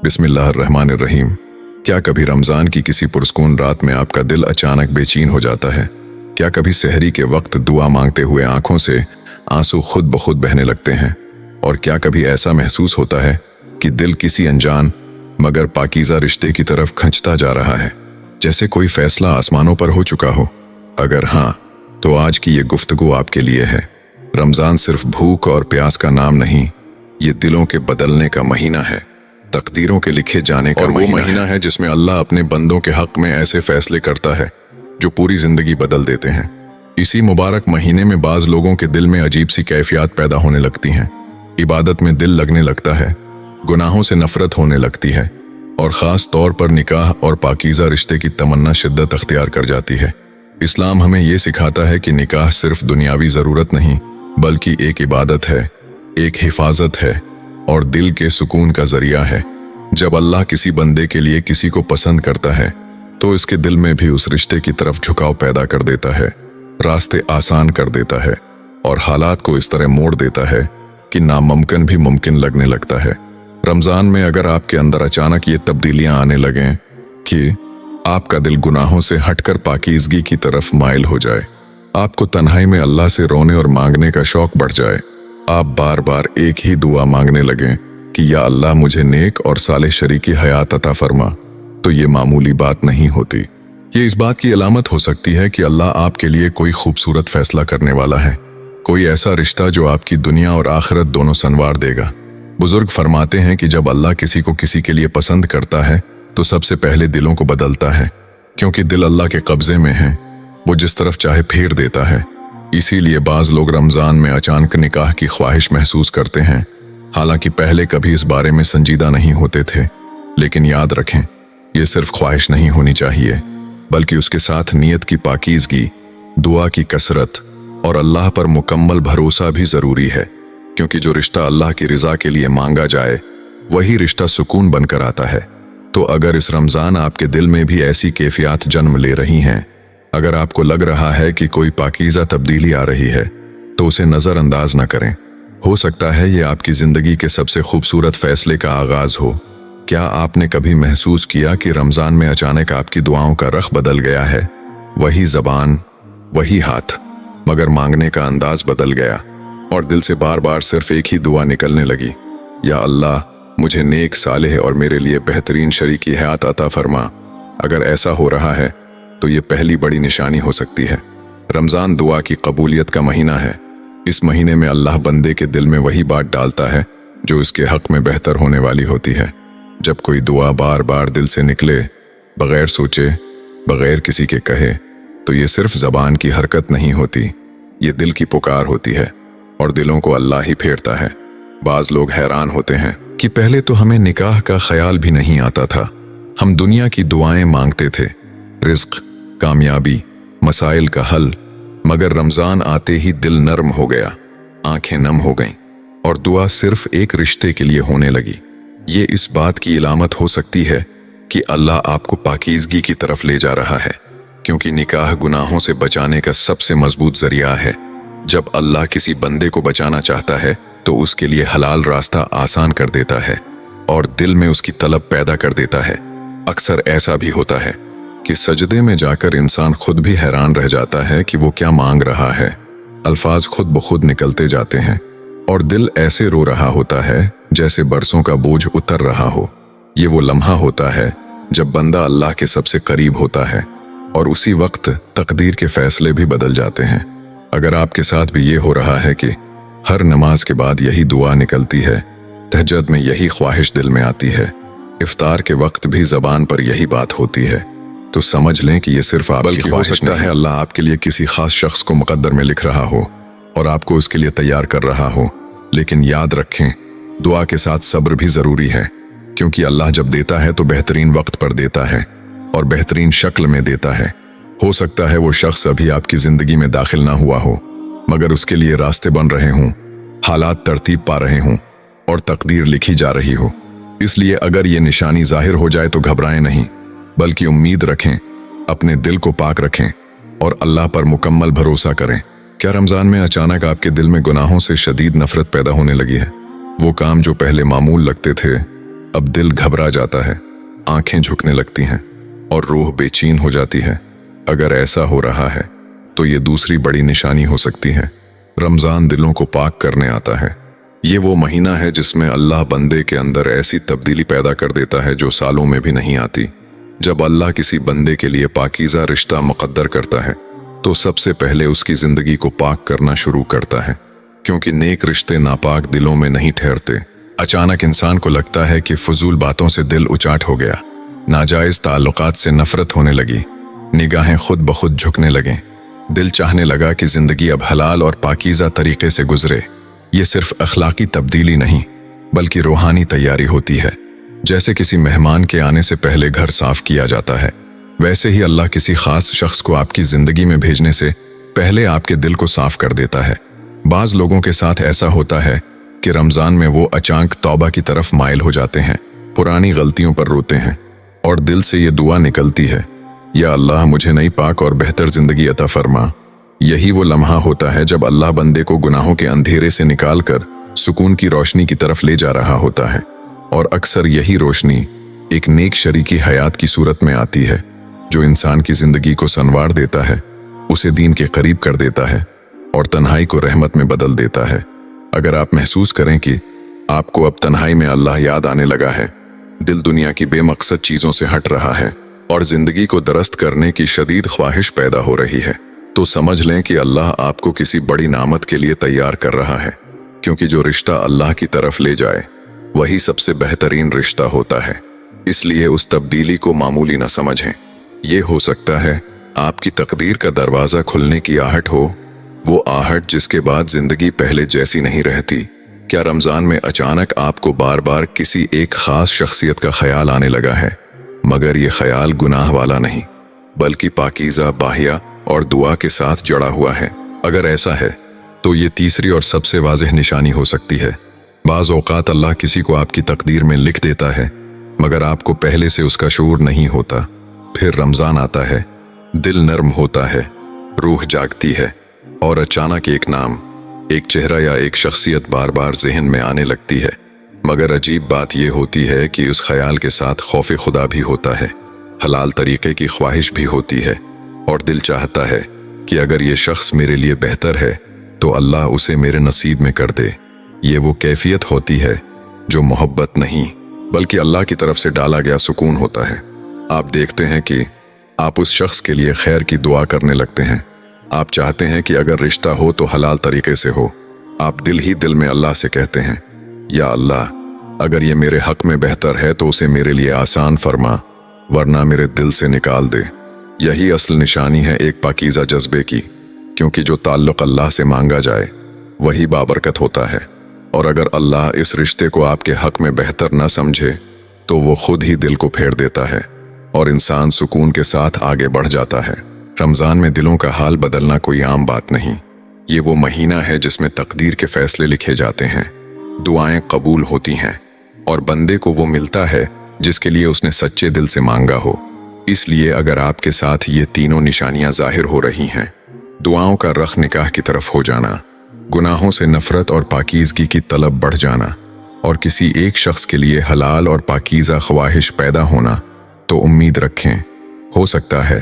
बिस्मिल्लाहिर्रहमानिर्रहीम। क्या कभी रमज़ान की किसी पुरस्कून रात में आपका दिल अचानक बेचैन हो जाता है? क्या कभी सहरी के वक्त दुआ मांगते हुए आंखों से आंसू खुद ब खुद बहने लगते हैं? और क्या कभी ऐसा महसूस होता है कि दिल किसी अनजान मगर पाकीज़ा रिश्ते की तरफ खंचता जा रहा है, जैसे कोई फैसला आसमानों पर हो चुका हो? अगर हाँ, तो आज की ये गुफ्तगू आपके लिए है। रमज़ान सिर्फ भूख और प्यास का नाम नहीं, ये दिलों के बदलने का महीना है, तकदीरों के लिखे जाने का महीना है जिसमें अल्लाह अपने बंदों के हक में ऐसे फैसले करता है जो पूरी जिंदगी बदल देते हैं। इसी मुबारक महीने में बाज लोगों के दिल में अजीब सी कैफियत पैदा होने लगती हैं। इबादत में दिल लगने लगता है, गुनाहों से नफरत होने लगती है और ख़ास तौर पर निकाह और पाकीज़ा रिश्ते की तमन्ना शिद्दत अख्तियार कर जाती है। इस्लाम हमें ये सिखाता है कि निकाह सिर्फ दुनियावी ज़रूरत नहीं बल्कि एक इबादत है, एक हिफाजत है और दिल के सुकून का जरिया है। जब अल्लाह किसी बंदे के लिए किसी को पसंद करता है तो इसके दिल में भी उस रिश्ते की तरफ झुकाव पैदा कर देता है, रास्ते आसान कर देता है और हालात को इस तरह मोड़ देता है कि नामुमकिन भी मुमकिन लगने लगता है। रमज़ान में अगर आपके अंदर अचानक ये तब्दीलियां आने लगें कि आपका दिल गुनाहों से हटकर पाकीज़गी की तरफ माइल हो जाए, आपको तन्हाई में अल्लाह से रोने और मांगने का शौक बढ़ जाए, आप बार बार एक ही दुआ मांगने लगें कि या अल्लाह मुझे नेक और साले शरीकी हयात अता फरमा, तो ये मामूली बात नहीं होती। ये इस बात की अलामत हो सकती है कि अल्लाह आपके लिए कोई खूबसूरत फैसला करने वाला है, कोई ऐसा रिश्ता जो आपकी दुनिया और आखिरत दोनों संवार देगा। बुजुर्ग फरमाते हैं कि जब अल्लाह किसी को किसी के लिए पसंद करता है तो सबसे पहले दिलों को बदलता है, क्योंकि दिल अल्लाह के कब्जे में है, वो जिस तरफ चाहे फेर देता है। इसीलिए बाज लोग रमज़ान में अचानक निकाह की ख्वाहिश महसूस करते हैं, हालांकि पहले कभी इस बारे में संजीदा नहीं होते थे। लेकिन याद रखें, ये सिर्फ ख्वाहिश नहीं होनी चाहिए बल्कि उसके साथ नीयत की पाकीज़गी, दुआ की कसरत और अल्लाह पर मुकम्मल भरोसा भी ज़रूरी है, क्योंकि जो रिश्ता अल्लाह की रज़ा के लिए मांगा जाए वही रिश्ता सुकून बनकर आता है। तो अगर इस रमज़ान आपके दिल में भी ऐसी कैफियत जन्म ले रही हैं, अगर आपको लग रहा है कि कोई पाकीज़ा तब्दीली आ रही है, तो उसे नज़रअंदाज न करें। हो सकता है ये आपकी ज़िंदगी के सबसे खूबसूरत फैसले का आगाज़ हो। क्या आपने कभी महसूस किया कि रमज़ान में अचानक आपकी दुआओं का रख बदल गया है? वही ज़बान, वही हाथ, मगर मांगने का अंदाज बदल गया और दिल से बार बार सिर्फ एक ही दुआ निकलने लगी, या अल्लाह मुझे नेक, सालेह और मेरे लिए बेहतरीन शरीकी हयात अता फरमा। अगर ऐसा हो रहा है तो ये पहली बड़ी निशानी हो सकती है। रमज़ान दुआ की कबूलियत का महीना है। इस महीने में अल्लाह बंदे के दिल में वही बात डालता है जो इसके हक में बेहतर होने वाली होती है। जब कोई दुआ बार बार दिल से निकले, बगैर सोचे, बगैर किसी के कहे, तो ये सिर्फ ज़बान की हरकत नहीं होती, ये दिल की पुकार होती है और दिलों को अल्लाह ही फेरता है। बाज़ लोग हैरान होते हैं कि पहले तो हमें निकाह का ख्याल भी नहीं आता था, हम दुनिया की दुआएं मांगते थे, रिज़्क़, कामयाबी, मसाइल का हल, मगर रमज़ान आते ही दिल नर्म हो गया, आंखें नम हो गईं और दुआ सिर्फ एक रिश्ते के लिए होने लगी। ये इस बात की इलामत हो सकती है कि अल्लाह आपको पाकीज़गी की तरफ ले जा रहा है, क्योंकि निकाह गुनाहों से बचाने का सबसे मजबूत जरिया है। जब अल्लाह किसी बंदे को बचाना चाहता है तो उसके लिए हलाल रास्ता आसान कर देता है और दिल में उसकी तलब पैदा कर देता है। अक्सर ऐसा भी होता है कि सजदे में जाकर इंसान खुद भी हैरान रह जाता है कि वो क्या मांग रहा है। अल्फाज खुद ब खुद निकलते जाते हैं और दिल ऐसे रो रहा होता है जैसे बरसों का बोझ उतर रहा हो। ये वो लम्हा होता है जब बंदा अल्लाह के सबसे करीब होता है और उसी वक्त तकदीर के फैसले भी बदल जाते हैं। अगर आपके साथ भी ये हो रहा है कि हर नमाज के बाद यही दुआ निकलती है, तहज्जुद में यही ख्वाहिश दिल में आती है, इफ्तार के वक्त भी ज़बान पर यही बात होती है, तो समझ लें कि ये सिर्फ आपकी हो सकता है अल्लाह आपके लिए किसी खास शख्स को मुकद्दर में लिख रहा हो और आपको उसके लिए तैयार कर रहा हो। लेकिन याद रखें, दुआ के साथ सब्र भी ज़रूरी है, क्योंकि अल्लाह जब देता है तो बेहतरीन वक्त पर देता है और बेहतरीन शक्ल में देता है। हो सकता है वो शख्स अभी आपकी ज़िंदगी में दाखिल ना हुआ हो, मगर उसके लिए रास्ते बन रहे हों, हालात तरतीब पा रहे हों और तकदीर लिखी जा रही हो। इसलिए अगर ये निशानी जाहिर हो जाए तो घबराएं नहीं, बल्कि उम्मीद रखें, अपने दिल को पाक रखें और अल्लाह पर मुकम्मल भरोसा करें। क्या रमज़ान में अचानक आपके दिल में गुनाहों से शदीद नफरत पैदा होने लगी है? वो काम जो पहले मामूल लगते थे अब दिल घबरा जाता है, आंखें झुकने लगती हैं और रूह बेचैन हो जाती है। अगर ऐसा हो रहा है तो ये दूसरी बड़ी निशानी हो सकती है। रमज़ान दिलों को पाक करने आता है। ये वो महीना है जिसमें अल्लाह बंदे के अंदर ऐसी तब्दीली पैदा कर देता है जो सालों में भी नहीं आती। जब अल्लाह किसी बंदे के लिए पाकीज़ा रिश्ता मुक़द्दर करता है तो सबसे पहले उसकी ज़िंदगी को पाक करना शुरू करता है, क्योंकि नेक रिश्ते नापाक दिलों में नहीं ठहरते। अचानक इंसान को लगता है कि फजूल बातों से दिल उचाट हो गया, नाजायज़ ताल्लुकात से नफरत होने लगी, निगाहें खुद ब खुद झुकने लगें। दिल चाहने लगा कि ज़िंदगी अब हलाल और पाकीज़ा तरीके से गुजरे। ये सिर्फ अखलाकी तब्दीली नहीं बल्कि रूहानी तैयारी होती है। जैसे किसी मेहमान के आने से पहले घर साफ किया जाता है, वैसे ही अल्लाह किसी खास शख्स को आपकी ज़िंदगी में भेजने से पहले आपके दिल को साफ कर देता है। बाज़ लोगों के साथ ऐसा होता है कि रमज़ान में वो अचानक तौबा की तरफ माइल हो जाते हैं, पुरानी गलतियों पर रोते हैं और दिल से ये दुआ निकलती है, या अल्लाह मुझे नई पाक और बेहतर ज़िंदगी अता फरमा। यही वो लम्हा होता है जब अल्लाह बंदे को गुनाहों के अंधेरे से निकाल कर सुकून की रोशनी की तरफ ले जा रहा होता है। और अक्सर यही रोशनी एक नेक शरीकी हयात की सूरत में आती है, जो इंसान की ज़िंदगी को संवार देता है, उसे दीन के करीब कर देता है और तन्हाई को रहमत में बदल देता है। अगर आप महसूस करें कि आपको अब तन्हाई में अल्लाह याद आने लगा है, दिल दुनिया की बेमकसद चीज़ों से हट रहा है और ज़िंदगी को दरस्त करने की शदीद ख्वाहिश पैदा हो रही है, तो समझ लें कि अल्लाह आपको किसी बड़ी नामत के लिए तैयार कर रहा है, क्योंकि जो रिश्ता अल्लाह की तरफ ले जाए वही सबसे बेहतरीन रिश्ता होता है। इसलिए उस तब्दीली को मामूली न समझें। ये हो सकता है आपकी तकदीर का दरवाज़ा खुलने की आहट हो, वो आहट जिसके बाद ज़िंदगी पहले जैसी नहीं रहती। क्या रमज़ान में अचानक आपको बार बार किसी एक ख़ास शख्सियत का ख्याल आने लगा है, मगर ये ख्याल गुनाह वाला नहीं बल्कि पाकीज़ा, बाहिया और दुआ के साथ जड़ा हुआ है? अगर ऐसा है तो ये तीसरी और सबसे वाज़ेह निशानी हो सकती है। बाज़ औक़ात अल्लाह किसी को आपकी तकदीर में लिख देता है, मगर आपको पहले से उसका शऊर नहीं होता। फिर रमज़ान आता है, दिल नर्म होता है, रूह जागती है और अचानक एक नाम, एक चेहरा या एक शख्सियत बार बार ज़हन में आने लगती है। मगर अजीब बात यह होती है कि उस ख्याल के साथ खौफ खुदा भी होता है, हलाल तरीके की ख्वाहिश भी होती है और दिल चाहता है कि अगर ये शख्स मेरे लिए बेहतर है तो अल्लाह उसे मेरे नसीब में कर दे। ये वो कैफियत होती है जो मोहब्बत नहीं बल्कि अल्लाह की तरफ से डाला गया सुकून होता है। आप देखते हैं कि आप उस शख्स के लिए खैर की दुआ करने लगते हैं। आप चाहते हैं कि अगर रिश्ता हो तो हलाल तरीके से हो। आप दिल ही दिल में अल्लाह से कहते हैं, या अल्लाह अगर ये मेरे हक में बेहतर है तो उसे मेरे लिए आसान फरमा, वरना मेरे दिल से निकाल दे। यही असल निशानी है एक पाकीज़ा जज्बे की, क्योंकि जो ताल्लुक़ अल्लाह से मांगा जाए वही बाबरकत होता है। और अगर अल्लाह इस रिश्ते को आपके हक में बेहतर न समझे तो वो खुद ही दिल को फेर देता है और इंसान सुकून के साथ आगे बढ़ जाता है। रमज़ान में दिलों का हाल बदलना कोई आम बात नहीं। ये वो महीना है जिसमें तकदीर के फैसले लिखे जाते हैं, दुआएं कबूल होती हैं और बंदे को वो मिलता है जिसके लिए उसने सच्चे दिल से मांगा हो। इसलिए अगर आपके साथ ये तीनों निशानियां जाहिर हो रही हैं, दुआओं का रख निकाह की तरफ हो जाना, गुनाहों से नफरत और पाकीज़गी की तलब बढ़ जाना और किसी एक शख्स के लिए हलाल और पाकीज़ा ख्वाहिश पैदा होना, तो उम्मीद रखें, हो सकता है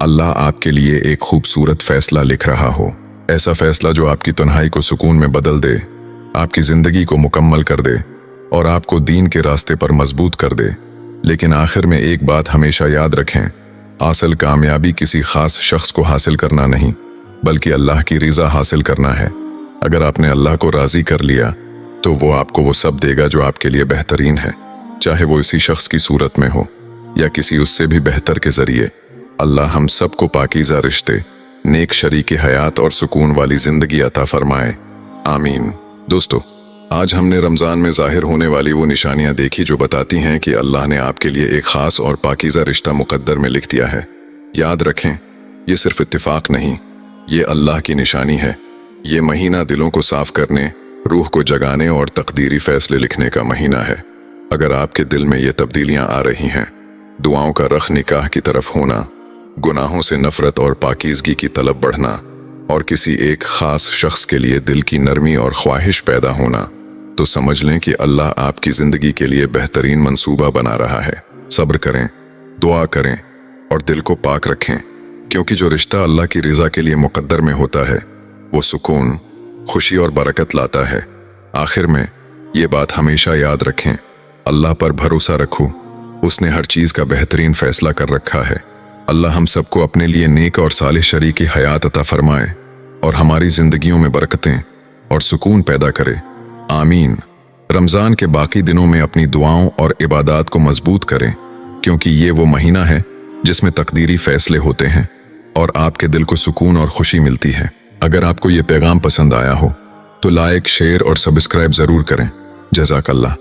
अल्लाह आपके लिए एक खूबसूरत फैसला लिख रहा हो। ऐसा फैसला जो आपकी तन्हाई को सुकून में बदल दे, आपकी ज़िंदगी को मुकम्मल कर दे और आपको दीन के रास्ते पर मजबूत कर दे। लेकिन आखिर में एक बात हमेशा याद रखें, असल कामयाबी किसी खास शख्स को हासिल करना नहीं बल्कि अल्लाह की रिज़ा हासिल करना है। अगर आपने अल्लाह को राज़ी कर लिया तो वो आपको वो सब देगा जो आपके लिए बेहतरीन है, चाहे वो इसी शख्स की सूरत में हो या किसी उससे भी बेहतर के ज़रिए। अल्लाह हम सबको पाकीज़ा रिश्ते, नेक शरीकी हयात और सुकून वाली ज़िंदगी अता फरमाए, आमीन। दोस्तों, आज हमने रमज़ान में ज़ाहिर होने वाली वो निशानियां देखी जो बताती हैं कि अल्लाह ने आपके लिए एक ख़ास और पाकीज़ा रिश्ता मुक़द्दर में लिख दिया है। याद रखें, ये सिर्फ इत्तिफाक नहीं, ये अल्लाह की निशानी है। ये महीना दिलों को साफ करने, रूह को जगाने और तकदीरी फैसले लिखने का महीना है। अगर आपके दिल में ये तब्दीलियां आ रही हैं, दुआओं का रख निकाह की तरफ होना, गुनाहों से नफरत और पाकीज़गी की तलब बढ़ना और किसी एक ख़ास शख्स के लिए दिल की नरमी और ख्वाहिश पैदा होना, तो समझ लें कि अल्लाह आपकी जिंदगी के लिए बेहतरीन मंसूबा बना रहा है। सब्र करें, दुआ करें और दिल को पाक रखें, क्योंकि जो रिश्ता अल्लाह की रज़ा के लिए मुकद्दर में होता है वो सुकून, खुशी और बरकत लाता है। आखिर में ये बात हमेशा याद रखें, अल्लाह पर भरोसा रखो, उसने हर चीज़ का बेहतरीन फैसला कर रखा है। अल्लाह हम सबको अपने लिए नेक और सालिह शरीकी हयात अता फरमाए और हमारी जिंदगियों में बरकतें और सुकून पैदा करे। आमीन। रमज़ान के बाकी दिनों में अपनी दुआओं और इबादत को मजबूत करें, क्योंकि ये वो महीना है जिसमें तकदीरी फैसले होते हैं और आपके दिल को सुकून और खुशी मिलती है। अगर आपको ये पैगाम पसंद आया हो तो लाइक, शेयर और सब्सक्राइब ज़रूर करें। जज़ाकल्लाह।